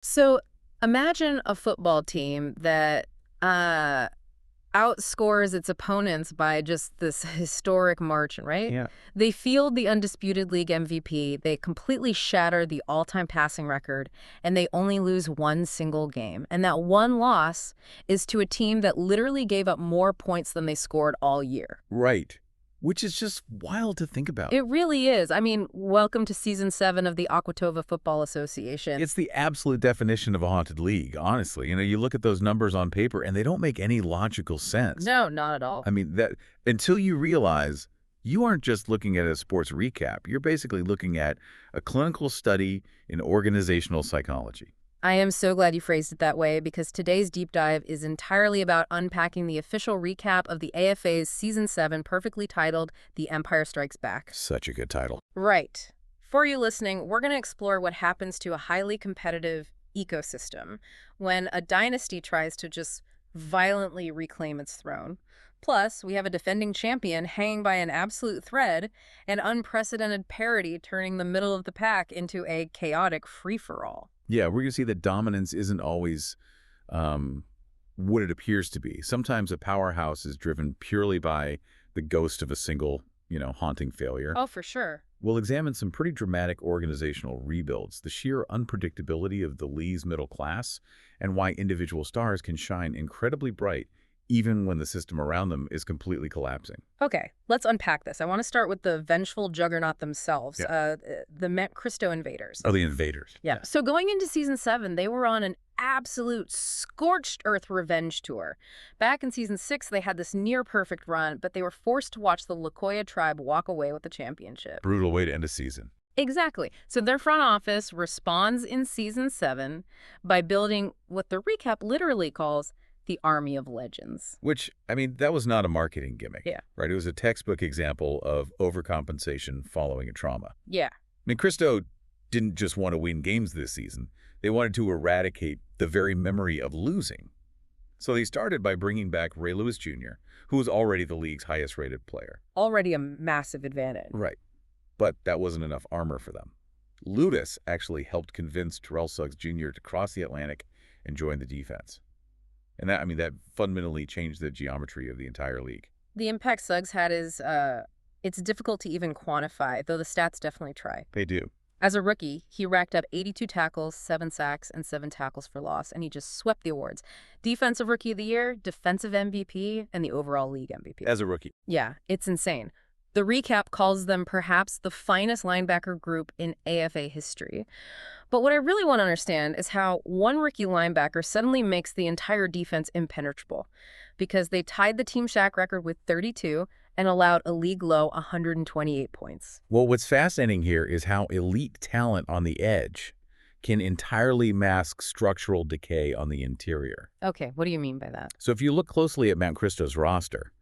So imagine a football team that uh, outscores its opponents by just this historic margin, right? Yeah. They field the undisputed league MVP, they completely shatter the all-time passing record, and they only lose one single game. And that one loss is to a team that literally gave up more points than they scored all year. Right. Which is just wild to think about. It really is. I mean, welcome to season 7 of the Aquatova Football Association. It's the absolute definition of a haunted league, honestly. You look at those numbers on paper and they don't make any logical sense. No, not at all. I mean, that until you realize you aren't just looking at a sports recap, you're basically looking at a clinical study in organizational psychology. I am so glad you phrased it that way because today's deep dive is entirely about unpacking the official recap of the AFA's Season 7, perfectly titled The Empire Strikes Back. Such a good title. Right. For you listening, we're going to explore what happens to a highly competitive ecosystem when a dynasty tries to just violently reclaim its throne. Plus, we have a defending champion hanging by an absolute thread and unprecedented parity turning the middle of the pack into a chaotic free-for-all. Yeah, we're going to see that dominance isn't always what it appears to be. Sometimes a powerhouse is driven purely by the ghost of a single, haunting failure. Oh, for sure. We'll examine some pretty dramatic organizational rebuilds, the sheer unpredictability of the Lee's middle class, and why individual stars can shine incredibly bright even when the system around them is completely collapsing. Okay, let's unpack this. I want to start with the vengeful juggernaut themselves, the Monte Cristo invaders. Oh, the invaders. Yeah. So going into season 7, they were on an absolute scorched earth revenge tour. Back in season 6, they had this near perfect run, but they were forced to watch the Lokoya tribe walk away with the championship. Brutal way to end a season. Exactly. So their front office responds in season 7 by building what the recap literally calls the Army of Legends. Which, that was not a marketing gimmick. Yeah. Right? It was a textbook example of overcompensation following a trauma. Yeah. Cristo didn't just want to win games this season. They wanted to eradicate the very memory of losing. So they started by bringing back Ray Lewis Jr., who was already the league's highest-rated player. Already a massive advantage. Right. But that wasn't enough armor for them. Ludus actually helped convince Terrell Suggs Jr. to cross the Atlantic and join the defense. And that fundamentally changed the geometry of the entire league. The impact Suggs had is, it's difficult to even quantify, though the stats definitely try. They do. As a rookie, he racked up 82 tackles, 7 sacks, and 7 tackles for loss, and he just swept the awards. Defensive Rookie of the Year, Defensive MVP, and the overall league MVP. As a rookie. Yeah, it's insane. The recap calls them perhaps the finest linebacker group in AFA history. But what I really want to understand is how one rookie linebacker suddenly makes the entire defense impenetrable, because they tied the team sack record with 32 and allowed a league-low 128 points. Well, what's fascinating here is how elite talent on the edge can entirely mask structural decay on the interior. Okay, what do you mean by that? So if you look closely at Monte Cristo's roster,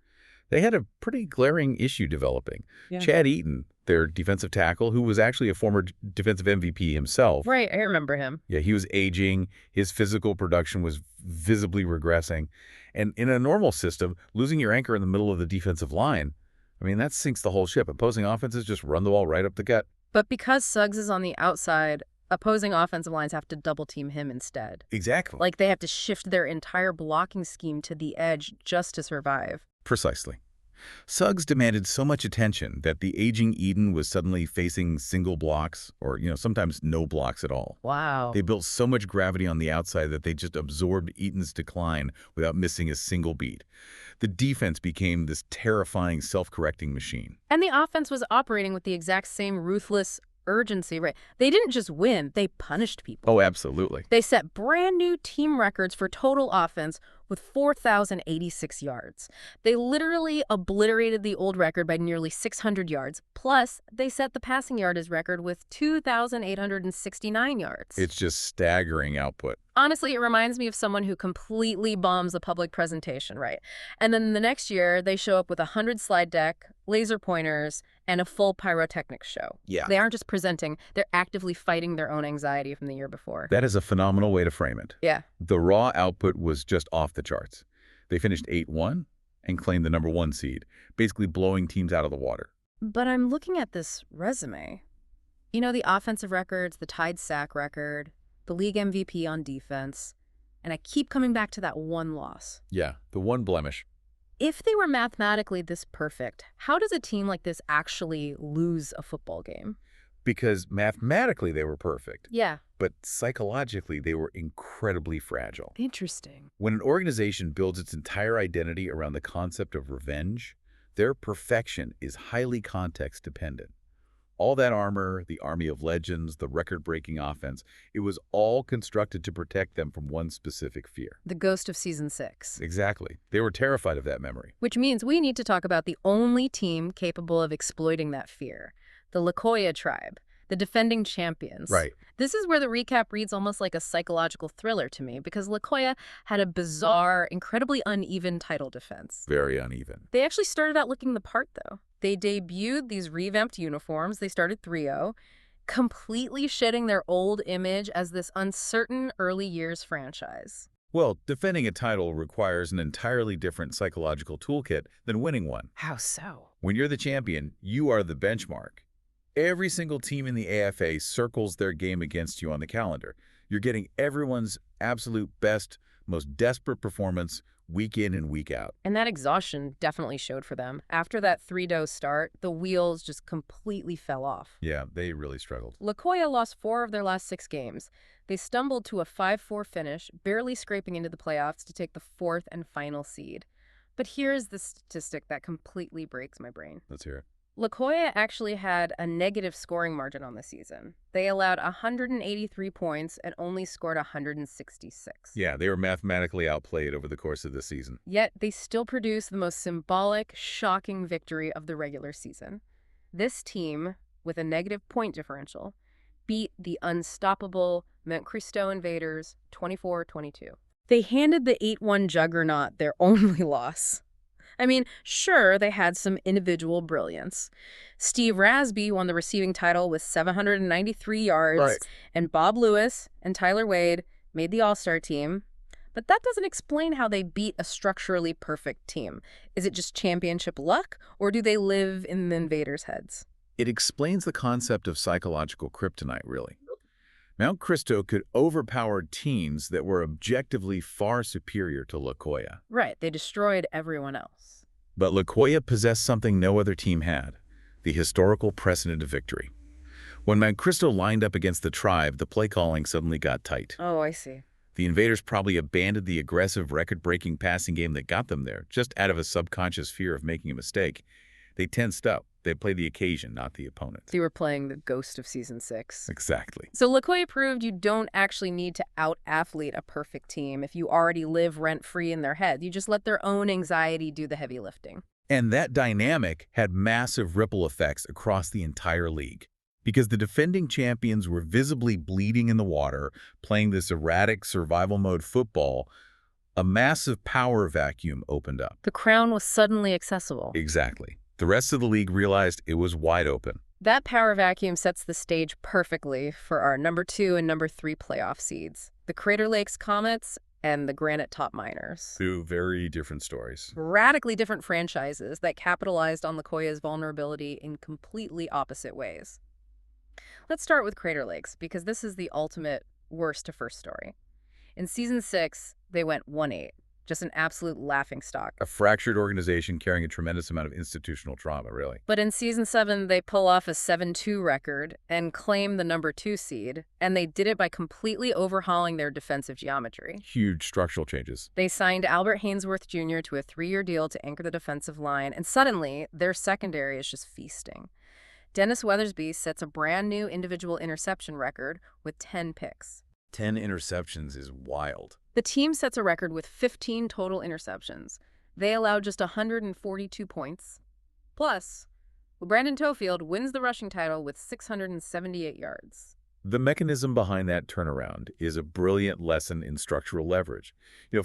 they had a pretty glaring issue developing. Yeah. Chad Eaton, their defensive tackle, who was actually a former defensive MVP himself. Right, I remember him. Yeah, he was aging. His physical production was visibly regressing. And in a normal system, losing your anchor in the middle of the defensive line, that sinks the whole ship. Opposing offenses just run the ball right up the gut. But because Suggs is on the outside, opposing offensive lines have to double-team him instead. Exactly. Like they have to shift their entire blocking scheme to the edge just to survive. Precisely. Suggs demanded so much attention that the aging Eden was suddenly facing single blocks or, sometimes no blocks at all. Wow. They built so much gravity on the outside that they just absorbed Eaton's decline without missing a single beat. The defense became this terrifying self-correcting machine. And the offense was operating with the exact same ruthless urgency, right? They didn't just win, they punished people. Oh, absolutely. They set brand new team records for total offense with 4,086 yards. They literally obliterated the old record by nearly 600 yards. Plus, they set the passing yardage record with 2,869 yards. It's just staggering output. Honestly, it reminds me of someone who completely bombs a public presentation, right? And then the next year, they show up with a 100 slide deck, laser pointers, and a full pyrotechnics show. Yeah. They aren't just presenting, they're actively fighting their own anxiety from the year before. That is a phenomenal way to frame it. Yeah. The raw output was just off the charts. They finished 8-1 and claimed the #1 seed, basically blowing teams out of the water. But I'm looking at this resume. The offensive records, the tied sack record, the league MVP on defense, and I keep coming back to that one loss. Yeah, the one blemish. If they were mathematically this perfect, how does a team like this actually lose a football game? Because mathematically they were perfect, Yeah. but psychologically they were incredibly fragile. Interesting. When an organization builds its entire identity around the concept of revenge, their perfection is highly context-dependent. All that armor, the army of legends, the record-breaking offense, it was all constructed to protect them from one specific fear. The ghost of season 6. Exactly. They were terrified of that memory. Which means we need to talk about the only team capable of exploiting that fear. The Lokoya tribe, the defending champions. Right. This is where the recap reads almost like a psychological thriller to me, because Lokoya had a bizarre, incredibly uneven title defense. Very uneven. They actually started out looking the part, though. They debuted these revamped uniforms. They started 3-0, completely shedding their old image as this uncertain early years franchise. Well, defending a title requires an entirely different psychological toolkit than winning one. How so? When you're the champion, you are the benchmark. Every single team in the AFA circles their game against you on the calendar. You're getting everyone's absolute best, most desperate performance week in and week out. And that exhaustion definitely showed for them. After that 3-0 start, the wheels just completely fell off. Yeah, they really struggled. Lokoya lost 4 of their last 6 games. They stumbled to a 5-4 finish, barely scraping into the playoffs to take the 4th and final seed. But here's the statistic that completely breaks my brain. Let's hear it. Lokoya actually had a negative scoring margin on the season. They allowed 183 points and only scored 166. Yeah, they were mathematically outplayed over the course of the season. Yet they still produced the most symbolic, shocking victory of the regular season. This team, with a negative point differential, beat the unstoppable Monte Cristo Invaders 24-22. They handed the 8-1 juggernaut their only loss. I mean, sure, they had some individual brilliance. Steve Rasby won the receiving title with 793 yards, Right. and Bob Lewis and Tyler Wade made the All-Star team. But that doesn't explain how they beat a structurally perfect team. Is it just championship luck, or do they live in the Invaders' heads? It explains the concept of psychological kryptonite, really. Mount Cristo could overpower teams that were objectively far superior to Lokoya. Right, they destroyed everyone else. But Lokoya possessed something no other team had, the historical precedent of victory. When Mount Cristo lined up against the tribe, the play calling suddenly got tight. Oh, I see. The Invaders probably abandoned the aggressive, record-breaking passing game that got them there, just out of a subconscious fear of making a mistake. They tensed up. They played the occasion, not the opponent. They were playing the ghost of season 6. Exactly. So Lokoya proved you don't actually need to out-athlete a perfect team if you already live rent-free in their head. You just let their own anxiety do the heavy lifting. And that dynamic had massive ripple effects across the entire league. Because the defending champions were visibly bleeding in the water, playing this erratic survival mode football, a massive power vacuum opened up. The crown was suddenly accessible. Exactly. The rest of the league realized it was wide open. That power vacuum sets the stage perfectly for our number 2 and number 3 playoff seeds, the Crater Lakes Comets and the Granite Top Miners. Two very different stories. Radically different franchises that capitalized on Lokoya's vulnerability in completely opposite ways. Let's start with Crater Lakes, because this is the ultimate worst to first story. In season 6, they went 1-8. Just an absolute laughingstock. A fractured organization carrying a tremendous amount of institutional trauma, really. But in season 7, they pull off a 7-2 record and claim the number 2 seed, and they did it by completely overhauling their defensive geometry. Huge structural changes. They signed Albert Haynesworth Jr. to a 3-year deal to anchor the defensive line, and suddenly, their secondary is just feasting. Dennis Weathersby sets a brand new individual interception record with 10 picks. 10 interceptions is wild. The team sets a record with 15 total interceptions. They allowed just 142 points. Plus, Brandon Tofield wins the rushing title with 678 yards. The mechanism behind that turnaround is a brilliant lesson in structural leverage.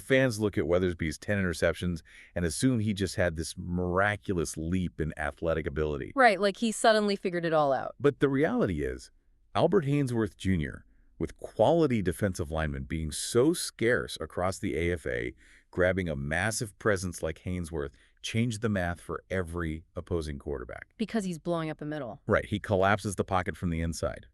Fans look at Weathersby's 10 interceptions and assume he just had this miraculous leap in athletic ability. Right, like he suddenly figured it all out. But the reality is, Albert Haynesworth Jr., with quality defensive linemen being so scarce across the AFA, grabbing a massive presence like Haynesworth changed the math for every opposing quarterback. Because he's blowing up the middle. Right, he collapses the pocket from the inside.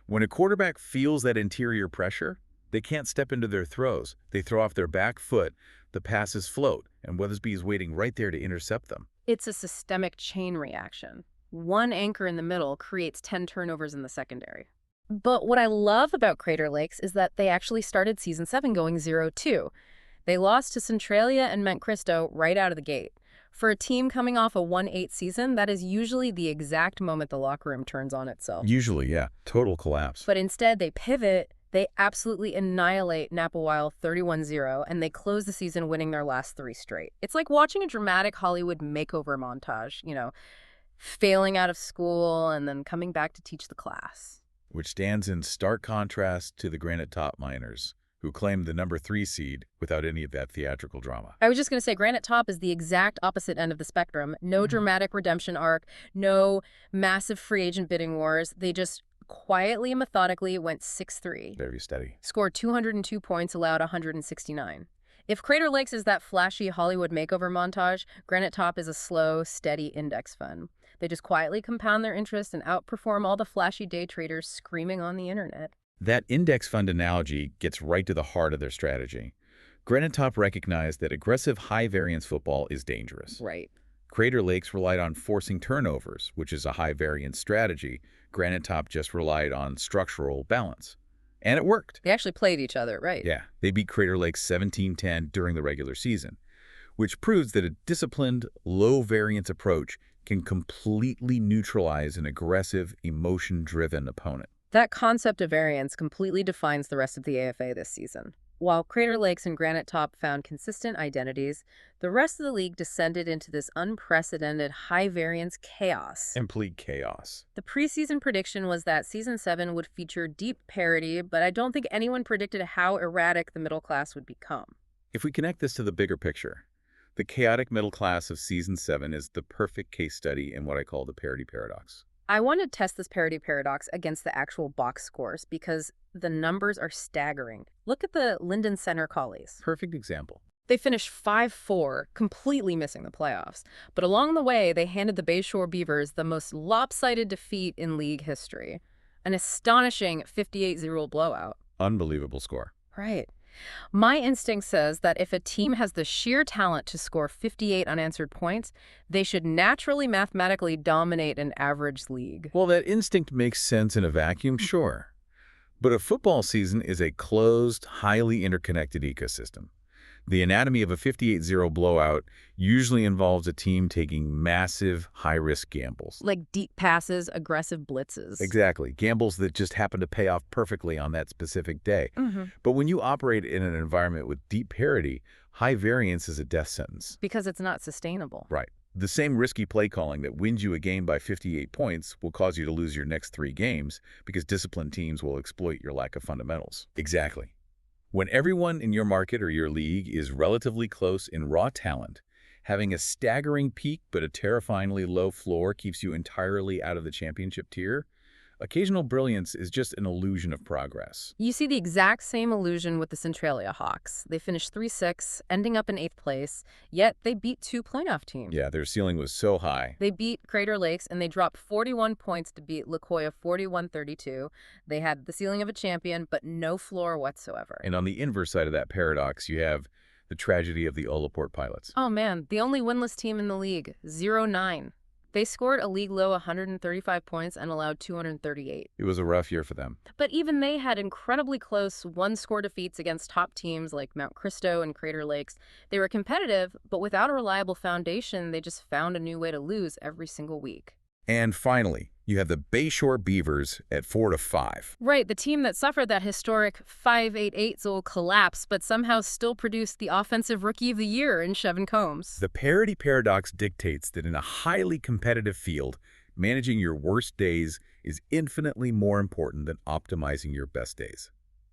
When a quarterback feels that interior pressure, they can't step into their throws. They throw off their back foot, the passes float, and Weathersby is waiting right there to intercept them. It's a systemic chain reaction. One anchor in the middle creates 10 turnovers in the secondary. But what I love about Crater Lakes is that they actually started Season 7 going 0-2. They lost to Centralia and Mount Cristo right out of the gate. For a team coming off a 1-8 season, that is usually the exact moment the locker room turns on itself. Usually, yeah. Total collapse. But instead, they pivot, they absolutely annihilate Napawail 31-0, and they close the season winning their last 3 straight. It's like watching a dramatic Hollywood makeover montage, failing out of school and then coming back to teach the class. Which stands in stark contrast to the Granite Top Miners, who claimed the number 3 seed without any of that theatrical drama. I was just going to say, Granite Top is the exact opposite end of the spectrum. No dramatic redemption arc, no massive free agent bidding wars. They just quietly and methodically went 6-3. Very steady. Scored 202 points, allowed 169. If Crater Lakes is that flashy Hollywood makeover montage, Granite Top is a slow, steady index fund. They just quietly compound their interest and outperform all the flashy day traders screaming on the internet. That index fund analogy gets right to the heart of their strategy. Granite Top recognized that aggressive high-variance football is dangerous. Right. Crater Lakes relied on forcing turnovers, which is a high-variance strategy. Granite Top just relied on structural balance. And it worked. They actually played each other, right? Yeah, they beat Crater Lakes 17-10 during the regular season, which proves that a disciplined, low-variance approach can completely neutralize an aggressive, emotion-driven opponent. That concept of variance completely defines the rest of the AFA this season. While Crater Lakes and Granite Top found consistent identities, the rest of the league descended into this unprecedented high-variance chaos. Complete chaos. The preseason prediction was that Season 7 would feature deep parity, but I don't think anyone predicted how erratic the middle class would become. If we connect this to the bigger picture, the chaotic middle class of Season 7 is the perfect case study in what I call the parity paradox. I want to test this parity paradox against the actual box scores because the numbers are staggering. Look at the Linden Center Collies. Perfect example. They finished 5-4, completely missing the playoffs. But along the way, they handed the Bayshore Beavers the most lopsided defeat in league history. An astonishing 58-0 blowout. Unbelievable score. Right. My instinct says that if a team has the sheer talent to score 58 unanswered points, they should naturally mathematically dominate an average league. Well, that instinct makes sense in a vacuum, sure. But a football season is a closed, highly interconnected ecosystem. The anatomy of a 58-0 blowout usually involves a team taking massive, high-risk gambles. Like deep passes, aggressive blitzes. Exactly. Gambles that just happen to pay off perfectly on that specific day. But when you operate in an environment with deep parity, high variance is a death sentence. Because it's not sustainable. Right. The same risky play calling that wins you a game by 58 points will cause you to lose your next 3 games because disciplined teams will exploit your lack of fundamentals. Exactly. When everyone in your market or your league is relatively close in raw talent, having a staggering peak but a terrifyingly low floor keeps you entirely out of the championship tier, occasional brilliance is just an illusion of progress. You see the exact same illusion with the Centralia Hawks. They finished 3-6, ending up in 8th place, yet they beat 2 playoff teams. Yeah, their ceiling was so high. They beat Crater Lakes, and they dropped 41 points to beat Lacoya 41-32. They had the ceiling of a champion, but no floor whatsoever. And on the inverse side of that paradox, you have the tragedy of the Olaport Pilots. Oh man, the only winless team in the league, 0-9. They scored a league-low 135 points and allowed 238. It was a rough year for them. But even they had incredibly close one-score defeats against top teams like Mount Cristo and Crater Lakes. They were competitive, but without a reliable foundation, they just found a new way to lose every single week. And finally, you have the Bayshore Beavers at 4-5. Right, the team that suffered that historic 5-8-8 collapse, but somehow still produced the Offensive Rookie of the Year in Chevin Combs. The parity paradox dictates that in a highly competitive field, managing your worst days is infinitely more important than optimizing your best days.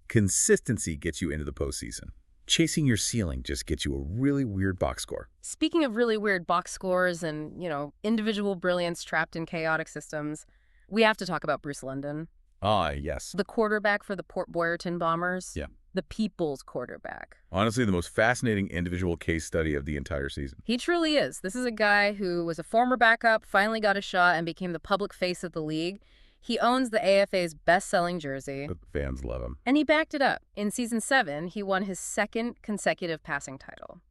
Consistency gets you into the postseason. Chasing your ceiling just gets you a really weird box score. Speaking of really weird box scores and, individual brilliance trapped in chaotic systems, we have to talk about Bruce Linden. Ah, yes. The quarterback for the Port Boyerton Bombers. Yeah. The people's quarterback. Honestly, the most fascinating individual case study of the entire season. He truly is. This is a guy who was a former backup, finally got a shot, and became the public face of the league. He owns the AFA's best-selling jersey, But fans love him. and he backed it up. In Season 7, he won his second consecutive passing title.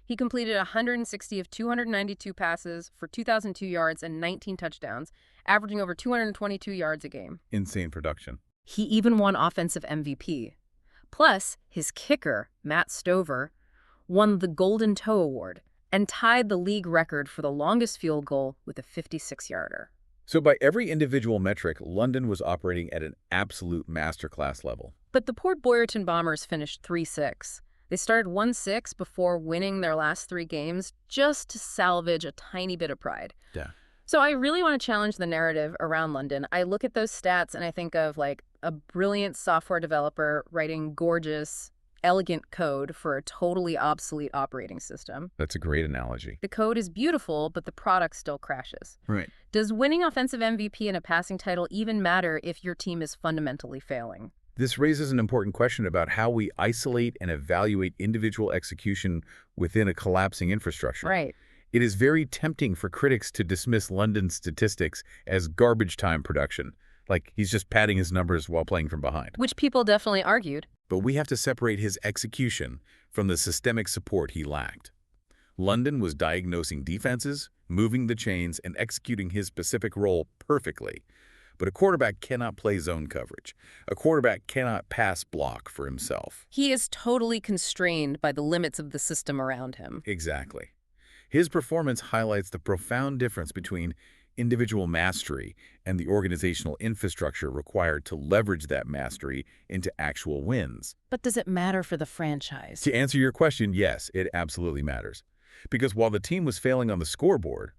He completed 160 of 292 passes for 2,002 yards and 19 touchdowns, averaging over 222 yards a game. Insane production. He even won Offensive MVP. Plus, his kicker, Matt Stover, won the Golden Toe Award and tied the league record for the longest field goal with a 56-yarder. So by every individual metric, London was operating at an absolute masterclass level. But the Port Boyerton Bombers finished 3-6. They started 1-6 before winning their last 3 games just to salvage a tiny bit of pride. Yeah. So I really want to challenge the narrative around London. I look at those stats and I think of like a brilliant software developer writing gorgeous, elegant code for a totally obsolete operating system. That's a great analogy. The code is beautiful, but the product still crashes. Right. Does winning offensive MVP and a passing title even matter if your team is fundamentally failing? This raises an important question about how we isolate and evaluate individual execution within a collapsing infrastructure. Right. It is very tempting for critics to dismiss London's statistics as garbage time production, like he's just padding his numbers while playing from behind. Which people definitely argued. But we have to separate his execution from the systemic support he lacked. London was diagnosing defenses, moving the chains, and executing his specific role perfectly. But a quarterback cannot play zone coverage. A quarterback cannot pass block for himself. He is totally constrained by the limits of the system around him. Exactly. His performance highlights the profound difference between individual mastery and the organizational infrastructure required to leverage that mastery into actual wins. But does it matter for the franchise? To answer your question, yes, it absolutely matters. Because while the team was failing on the scoreboard,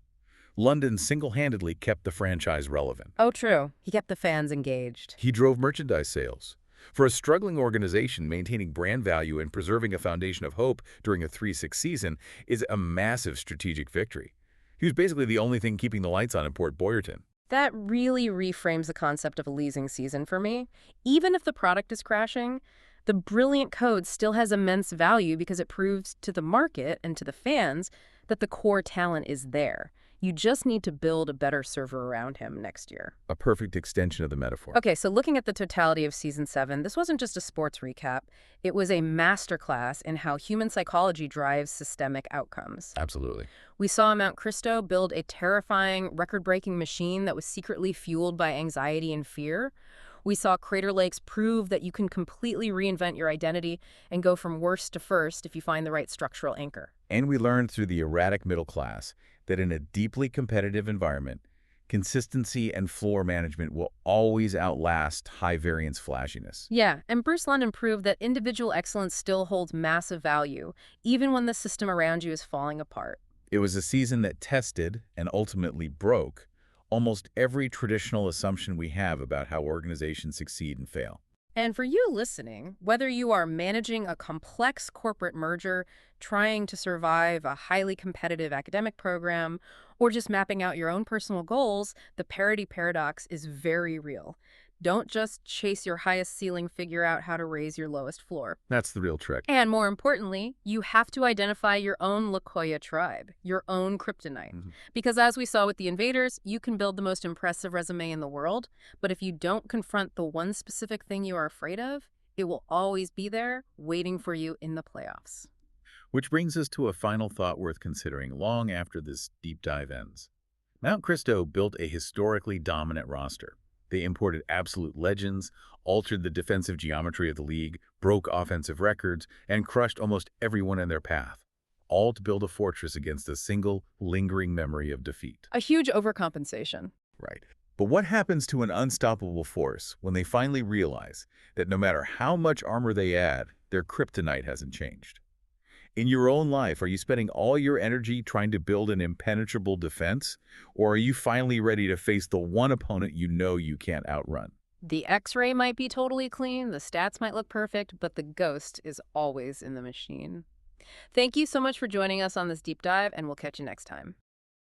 London single-handedly kept the franchise relevant. Oh, true. He kept the fans engaged. He drove merchandise sales. For a struggling organization, maintaining brand value and preserving a foundation of hope during a 3-6 season is a massive strategic victory. He was basically the only thing keeping the lights on in Port Boyerton. That really reframes the concept of a losing season for me. Even if the product is crashing, the brilliant code still has immense value because it proves to the market and to the fans that the core talent is there. You just need to build a better server around him next year. A perfect extension of the metaphor. Okay, so looking at the totality of Season 7, this wasn't just a sports recap. It was a masterclass in how human psychology drives systemic outcomes. Absolutely. We saw Mount Cristo build a terrifying, record-breaking machine that was secretly fueled by anxiety and fear. We saw Crater Lakes prove that you can completely reinvent your identity and go from worst to first if you find the right structural anchor. And we learned through the erratic middle class that in a deeply competitive environment, consistency and floor management will always outlast high-variance flashiness. Yeah, and Bruce London proved that individual excellence still holds massive value, even when the system around you is falling apart. It was a season that tested and ultimately broke almost every traditional assumption we have about how organizations succeed and fail. And for you listening, whether you are managing a complex corporate merger, trying to survive a highly competitive academic program, or just mapping out your own personal goals, the parity paradox is very real. Don't just chase your highest ceiling, figure out how to raise your lowest floor. That's the real trick. And more importantly, you have to identify your own Lakoya tribe, your own kryptonite. Because as we saw with the Invaders, you can build the most impressive resume in the world, but if you don't confront the one specific thing you are afraid of, it will always be there, waiting for you in the playoffs. Which brings us to a final thought worth considering long after this deep dive ends. Mount Cristo built a historically dominant roster. They imported absolute legends, altered the defensive geometry of the league, broke offensive records, and crushed almost everyone in their path, all to build a fortress against a single, lingering memory of defeat. A huge overcompensation. Right. But what happens to an unstoppable force when they finally realize that no matter how much armor they add, their kryptonite hasn't changed? In your own life, are you spending all your energy trying to build an impenetrable defense? Or are you finally ready to face the one opponent you know you can't outrun? The X-ray might be totally clean, the stats might look perfect, but the ghost is always in the machine. Thank you so much for joining us on this deep dive, and we'll catch you next time.